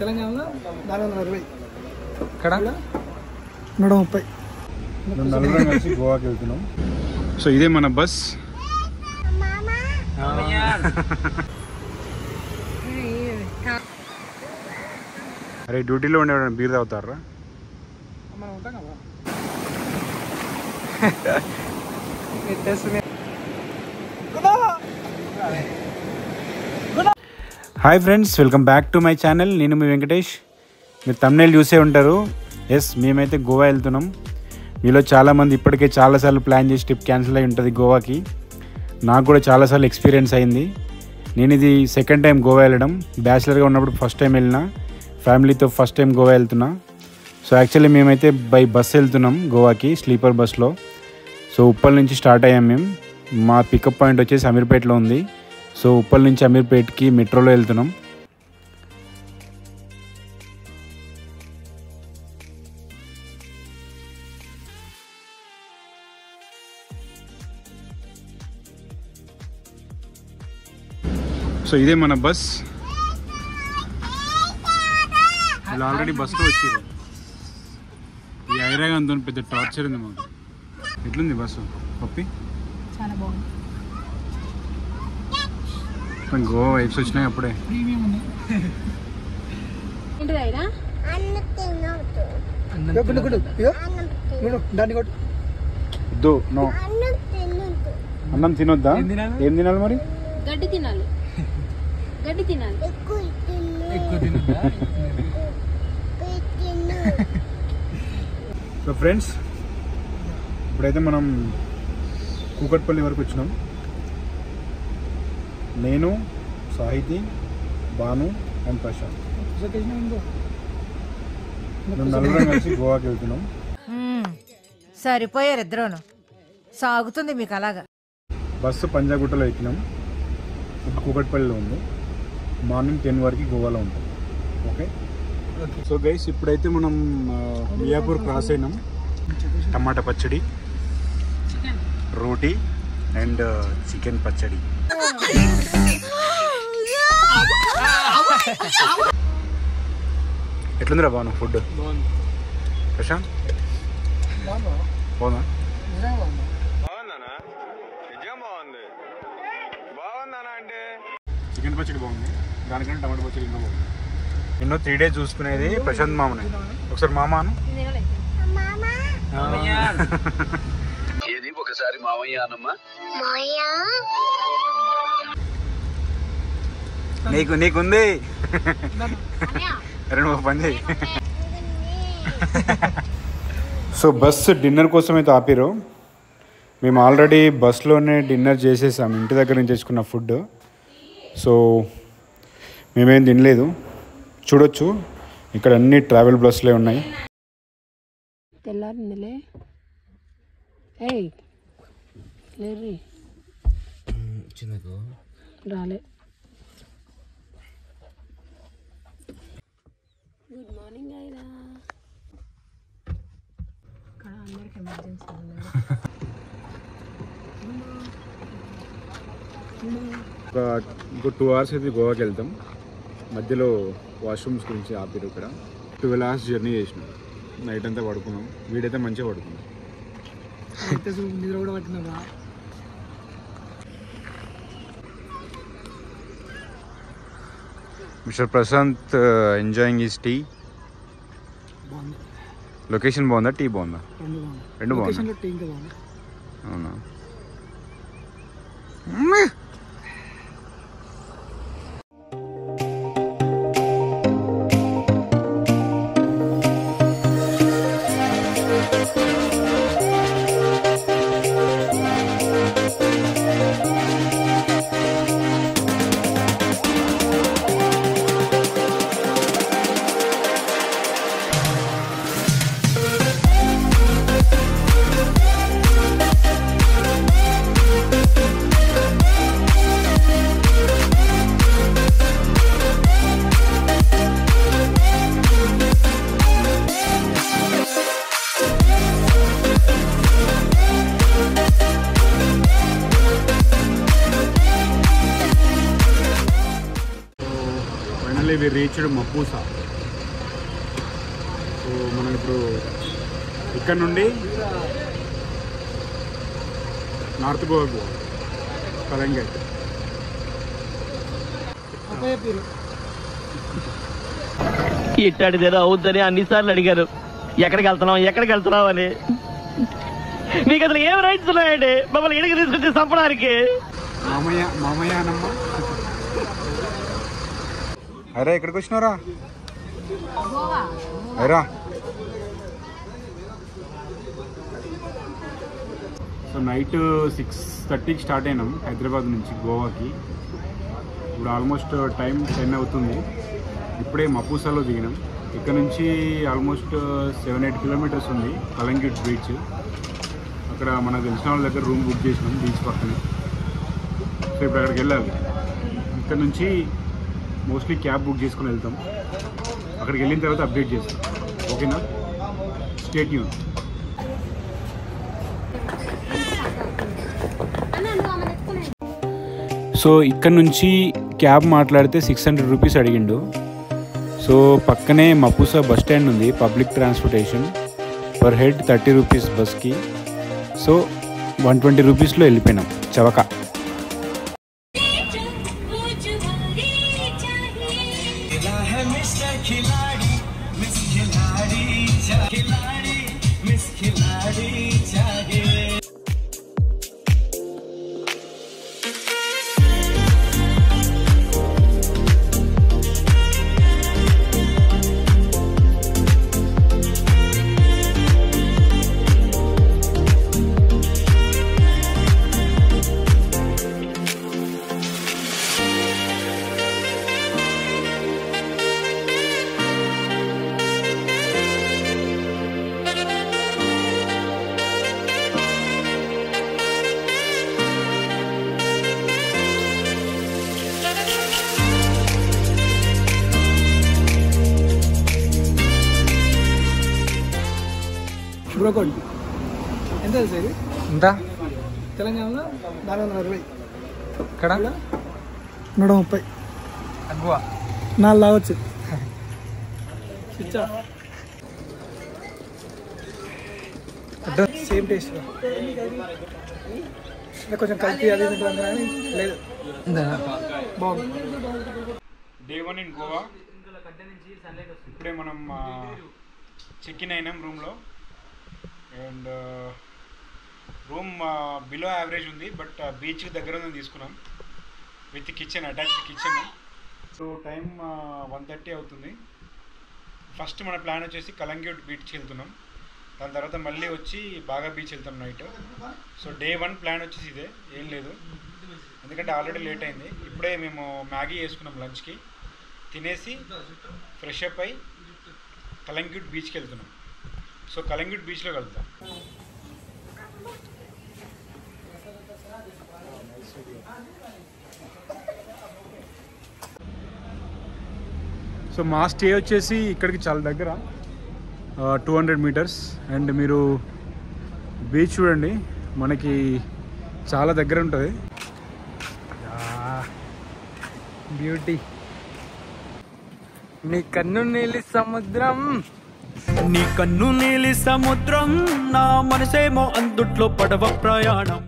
తెలంగాణలో 420 ఇక్కడ 130 నలుగురం కలిసి గోవాకి వెళ్తున్నాం. సో ఇదే మన బస్. అరే డ్యూటీలో ఉండే బీర్ తాగుతారా? మనం ఉంటాం కదా. Hi friends, welcome back to my channel. నేను మీ వెంకటేష్. మీరు థంబ్నెయిల్ చూసే ఉంటారు. ఎస్, మేమైతే గోవా వెళ్తున్నాం. మీలో చాలామంది ఇప్పటికే చాలాసార్లు ప్లాన్ చేసి ట్రిప్ క్యాన్సిల్ అయి ఉంటుంది గోవాకి. నాకు కూడా చాలాసార్లు ఎక్స్పీరియన్స్ అయింది. నేను ఇది సెకండ్ టైం గోవా వెళ్ళడం. బ్యాచిలర్గా ఉన్నప్పుడు ఫస్ట్ టైం వెళ్ళిన, ఫ్యామిలీతో ఫస్ట్ టైం గోవా వెళ్తున్నా. సో యాక్చువల్లీ మేమైతే బై బస్ వెళ్తున్నాం గోవాకి, స్లీపర్ బస్లో. సో ఉప్పల్ నుంచి స్టార్ట్ అయ్యాం మేము. మా పికప్ పాయింట్ వచ్చేసి అమీర్పేటలో ఉంది. సో ఉప్పల్ నుంచి అమీర్పేట్కి మెట్రోలో వెళ్తున్నాం. సో ఇదే మన బస్. వీళ్ళు ఆల్రెడీ బస్లో వచ్చారు. ఈ ఐరాగంతో పెద్ద టార్చర్ ఉంది మాకు. ఎట్లుంది బస్సు పప్పి? చాలా బాగుంది. గోవా వైబ్స్ వచ్చినాయి అప్పుడే. ప్రీమియం ఉంది. దాన్ని కొట్టు. వద్దు, నో. అన్నం తినొద్దా? ఏం తినాలి మరి? గడ్డి తినాలి. గడ్డి తినాలి. ఎక్కువ తినొద్దా? సో ఫ్రెండ్స్, ఇప్పుడైతే మనం కూకట్పల్లి వరకు వచ్చినాం. నేను, సాహితి, భాను అండ్ ప్రశాంత్ నలుగురం కలిసి గోవాకి వెళ్తున్నాం. సరిపోయారు ఇద్దరును. సాగుతుంది మీకు అలాగా. బస్సు పంజాగుట్టలో ఎక్కినాం. కూకట్పల్లిలో ఉంది. మార్నింగ్ 10 వరకు గోవాలో ఉంటాం. ఓకే. సో గైస్, ఇప్పుడైతే మనం మియాపూర్ క్రాస్ అయినాం. టమాటా పచ్చడి, రోటీ అండ్ చికెన్ పచ్చడి. ఎట్లుందిరా బాను ఫుడ్? ప్రశాంత్ బాగుందా? చికెన్ పచ్చడి బాగుంది. దానికంటే టమాటా పచ్చడి ఇంకా బాగుంది. ఎన్నో 3 days చూసుకునేది ప్రశాంత్ మామనే. ఒకసారి మామాను. ఒకసారి మామయ్య అనమ్మా. నీకుంది. రెండు పని చేయి. సో బస్ డిన్నర్ కోసం అయితే ఆపిరు. మేము ఆల్రెడీ బస్లోనే డిన్నర్ చేసేసాం, ఇంటి దగ్గర నుంచి తెచ్చుకున్న ఫుడ్. సో మేమేం తినలేదు. చూడొచ్చు, ఇక్కడ అన్ని ట్రావెల్ బస్లే ఉన్నాయి. తెల్లారిందిలే. రాలే. గుడ్ మార్నింగ్ అయినా. ఇక్కడ అందరికి ఎమర్జెన్సీ ఉంది. ఇంకో 2 hours అయితే గోవాకి వెళ్తాం. మధ్యలో వాష్రూమ్స్ గురించి ఆపిరు. ఇక్కడ 12 hours జర్నీ చేసినాం. నైట్ అంతా పడుకున్నాం. వీడైతే మంచిగా పడుకున్నాం. నిద్ర కూడా పట్టిందా? Mister Prashanth enjoying his tea. Location బాగుందా? టీ బాగుందా? రెండు బాగుంది. అవునా? We reached Mapusa. సో మనం ఇప్పుడు ఇక్కడ నుండి నార్త్ గోవాకు కలంగట్. ఇట్టాడిదేదో అవుద్దని అన్నిసార్లు అడిగారు, ఎక్కడికి వెళ్తున్నావు అని. మీకు అసలు ఏం రైట్స్ ఉన్నాయండి మమ్మల్ని ఇడికి తీసుకొచ్చి చంపడానికి? మామయ్య అనమ్మ. అరే ఎక్కడికి వచ్చినారా? అరా సో నైట్ 6:30కి స్టార్ట్ అయినాం హైదరాబాద్ నుంచి గోవాకి. ఇప్పుడు ఆల్మోస్ట్ టైం 10 అవుతుంది. ఇప్పుడే మపూసాలో దిగినాం. ఇక్కడ నుంచి ఆల్మోస్ట్ 7-8 కిలోమీటర్స్ ఉంది కలంగిట్ బీచ్. అక్కడ మనకు తెలిసిన వాళ్ళ దగ్గర రూమ్ బుక్ చేసినాం బీచ్ పక్కనే. సో ఇప్పుడు అక్కడికి వెళ్ళాలి. ఇక్కడ నుంచి మోస్ట్లీ క్యాబ్ బుక్ చేసుకుని వెళ్తాం. అక్కడికి వెళ్ళిన తర్వాత అప్డేట్ చేస్తాం. ఓకేనా? Stay tune. సో ఇక్కడ నుంచి క్యాబ్ మాట్లాడితే 600 రూపీస్ అడిగిండు. సో పక్కనే మపూసా బస్ స్టాండ్ ఉంది, public transportation. Per head 30 rupees బస్కి. సో 120 రూపీస్లో వెళ్ళిపోయినాం చవక. బ్రోకోడ్ ఎంత తెలుసు ఇది? ఎంత? తెలంగాణలో 420. ఇక్కడ 130. తక్కువ. 4 లావచ్చు. సేమ్ టేస్ట్ కొంచెం కలిపి అది ఉంటుంది కానీ లేదు, బాగుంది. Day 1 in Goa. ఇప్పుడే మనం చెక్ ఇన్ అయినాం రూమ్లో. అండ్ రూమ్ బిలో యావరేజ్ ఉంది, బట్ బీచ్కి దగ్గర ఉందని తీసుకున్నాం with kitchen, attached kitchen. So time 1:30 అవుతుంది. ఫస్ట్ మన ప్లాన్ వచ్చేసి కలంగిట్ బీచ్కి వెళ్తున్నాం. దాని తర్వాత మళ్ళీ వచ్చి బాగా బీచ్ వెళ్తాం నైట్. సో డే 1 ప్లాన్ వచ్చేసి ఇదే, ఏం లేదు. ఎందుకంటే ఆల్రెడీ లేట్ అయింది. ఇప్పుడే మేము మ్యాగీ వేసుకున్నాం లంచ్కి. తినేసి ఫ్రెష్ అప్ అయి కలంగిట్ బీచ్కి వెళ్తున్నాం. సో కలంగిట్ బీచ్లో వెళ్తాం. సో మా స్టే వచ్చేసి ఇక్కడికి చాలా దగ్గర, 200 మీటర్స్. అండ్ మీరు బీచ్ చూడండి, మనకి చాలా దగ్గర ఉంటుంది. బ్యూటీ. నీ కన్ను నీలి సముద్రం, నీ కన్ను నీలి సముద్రం, నా మనసేమో అందుట్లో పడవ ప్రయాణం.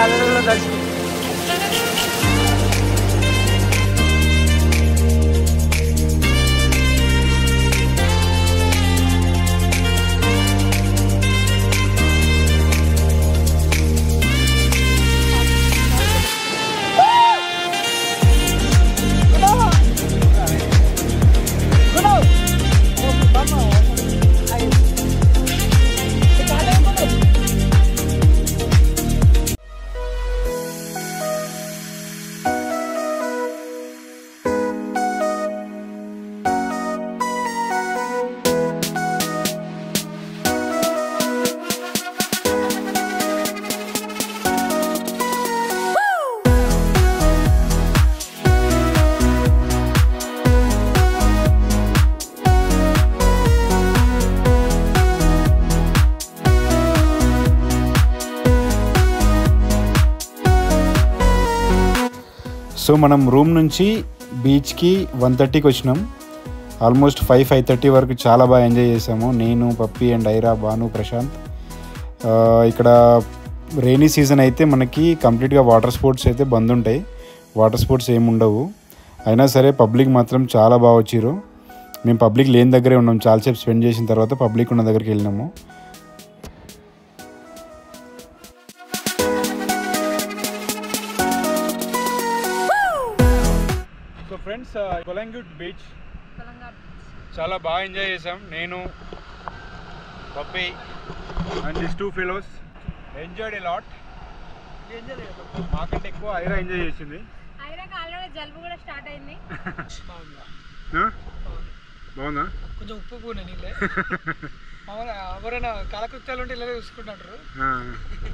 అలలో దర్శనం. సో మనం రూమ్ నుంచి బీచ్కి 1:30కి వచ్చినాం. ఆల్మోస్ట్ 5:30 వరకు చాలా బాగా ఎంజాయ్ చేసాము. నేను, పప్పి అండ్ ఐరా, భాను, ప్రశాంత్. ఇక్కడ రెయినీ సీజన్ అయితే మనకి కంప్లీట్గా వాటర్ స్పోర్ట్స్ అయితే బంద్ ఉంటాయి. వాటర్ స్పోర్ట్స్ ఏమి ఉండవు. అయినా సరే పబ్లిక్ మాత్రం చాలా బాగా వచ్చిర్రు. మేము పబ్లిక్ లేని దగ్గరే ఉన్నాం. చాలాసేపు స్పెండ్ చేసిన తర్వాత పబ్లిక్ ఉన్న దగ్గరికి వెళ్ళినాము. సో ఫ్రెండ్స్, కొలంగూట్ బీచ్ చాలా బాగా ఎంజాయ్ చేసాం. నేను, Pappi and this 2 fellows enjoyed a lot. మాకంటే ఎక్కువ ఐరా ఎంజాయ్ చేసింది. జలుబు కూడా స్టార్ట్ అయింది. బాగుందా? కొంచెం ఉప్పు పూనే నీళ్ళే. ఎవరైనా కాలకృత్యాలు ఉంటే ఇలా చూసుకుంటారు.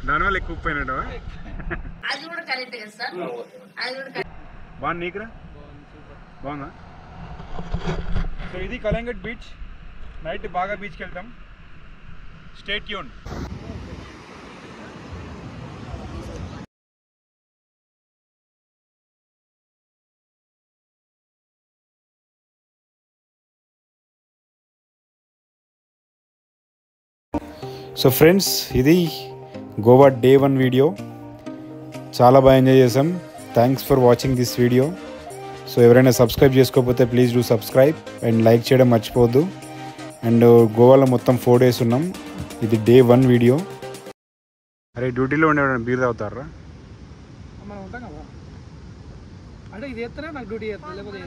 దానివల్ల ఎక్కువ ఉప్పు అయినట్టు బాగుంది. నీకురా బాగుందా? సో ఇది కలంగట్ బీచ్. నైట్ బాగా బీచ్కి వెళ్తాం. Stay tune. సో ఫ్రెండ్స్, ఇది గోవా డే 1 వీడియో. చాలా బాగా ఎంజాయ్ చేసాం. Thanks for watching this video. So ఎవరైనా సబ్స్క్రైబ్ చేసుకోకపోతే please do subscribe and like చేయడం మర్చిపోవద్దు. అండ్ గోవాలో మొత్తం 4 days ఉన్నాం. ఇది డే 1 వీడియో. అరే డ్యూటీలో ఉండే బీర్ తాగుతారా? మనం ఉంటాం కదా అంటే ఇది ఎత్తనే నాకు డ్యూటీ చేస్తాను లేకపోతే